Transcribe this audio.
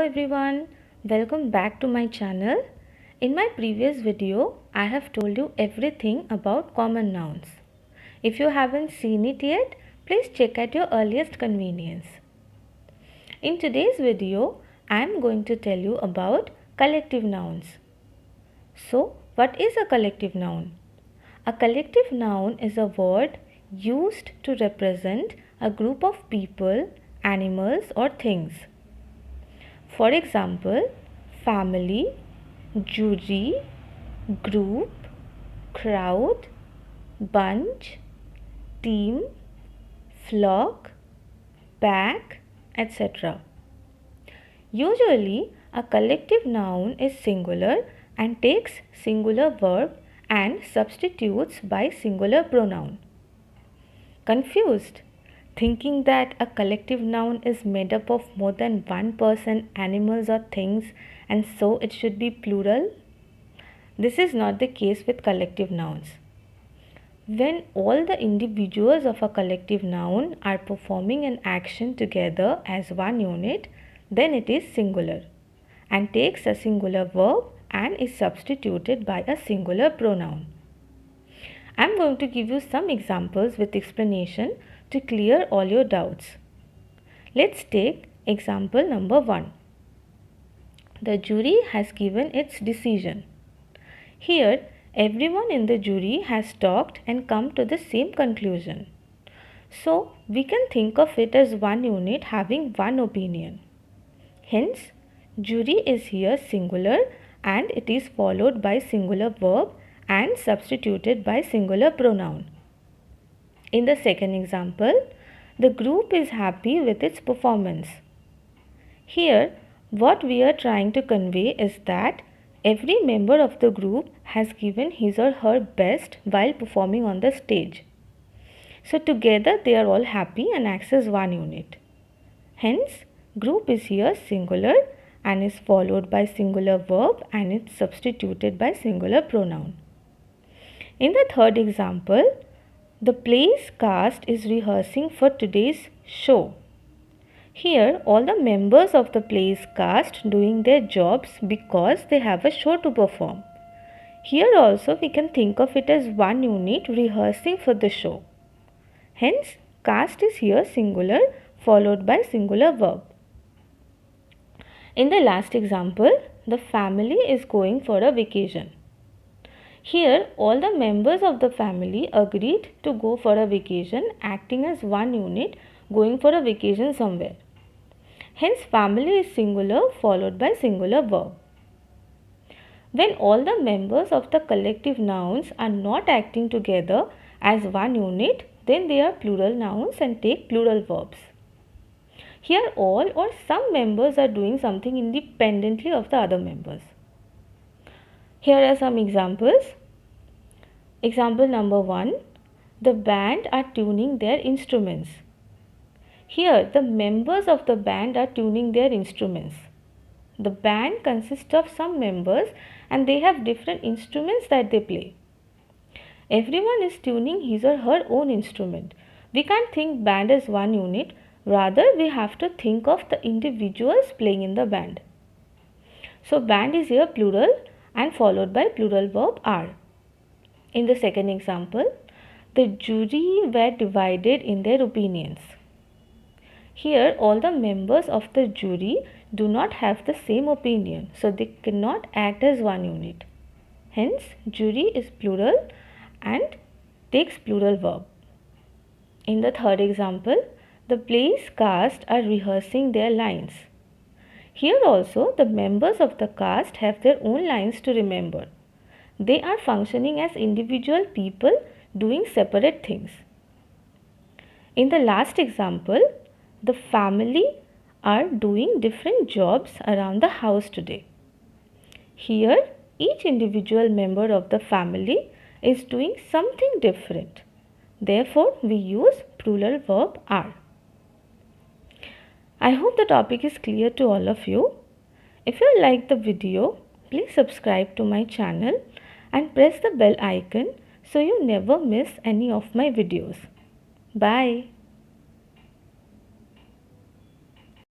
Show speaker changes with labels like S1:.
S1: everyone, welcome back to my channel. In my previous video, I have told you everything about common nouns. If you haven't seen it yet, please check at your earliest convenience. In today's video, I am going to tell you about collective nouns. So, what is a collective noun? A collective noun is a word used to represent a group of people, animals, or things. For example, family, jury, group, crowd, bunch, team, flock, pack, etc. Usually, a collective noun is singular and takes singular verb and substitutes by singular pronoun. Confused? Thinking that a collective noun is made up of more than one person, animals, or things, and so it should be plural? This is not the case with collective nouns. When all the individuals of a collective noun are performing an action together as one unit, then it is singular and takes a singular verb and is substituted by a singular pronoun. I am going to give you some examples with explanation to clear all your doubts. Let's take example number 1. The jury has given its decision. Here, everyone in the jury has talked and come to the same conclusion. So, we can think of it as one unit having one opinion. Hence, jury is here singular and it is followed by singular verb and substituted by singular pronoun. In the second example, the group is happy with its performance. Here, what we are trying to convey is that every member of the group has given his or her best while performing on the stage. So together they are all happy and acts as one unit. Hence, group is here singular and is followed by singular verb and is substituted by singular pronoun. In the third example, the play's cast is rehearsing for today's show. Here, all the members of the play's cast doing their jobs because they have a show to perform. Here also we can think of it as one unit rehearsing for the show. Hence, cast is here singular followed by singular verb. In the last example, the family is going for a vacation. Here, all the members of the family agreed to go for a vacation, acting as one unit, going for a vacation somewhere. Hence, family is singular followed by singular verb. When all the members of the collective nouns are not acting together as one unit, then they are plural nouns and take plural verbs. Here, all or some members are doing something independently of the other members. Here are some examples. Example number 1. The band are tuning their instruments. Here, the members of the band are tuning their instruments. The band consists of some members and they have different instruments that they play. Everyone is tuning his or her own instrument. We can't think band as one unit, rather we have to think of the individuals playing in the band. So, band is here plural and followed by plural verb are. In the second example, the jury were divided in their opinions. Here, all the members of the jury do not have the same opinion, so they cannot act as one unit. Hence, jury is plural and takes plural verb. In the third example, the play's cast are rehearsing their lines. Here also, the members of the cast have their own lines to remember. They are functioning as individual people doing separate things. In the last example, the family are doing different jobs around the house today. Here, each individual member of the family is doing something different. Therefore, we use plural verb are. I hope the topic is clear to all of you. If you like the video, please subscribe to my channel and press the bell icon so you never miss any of my videos. Bye.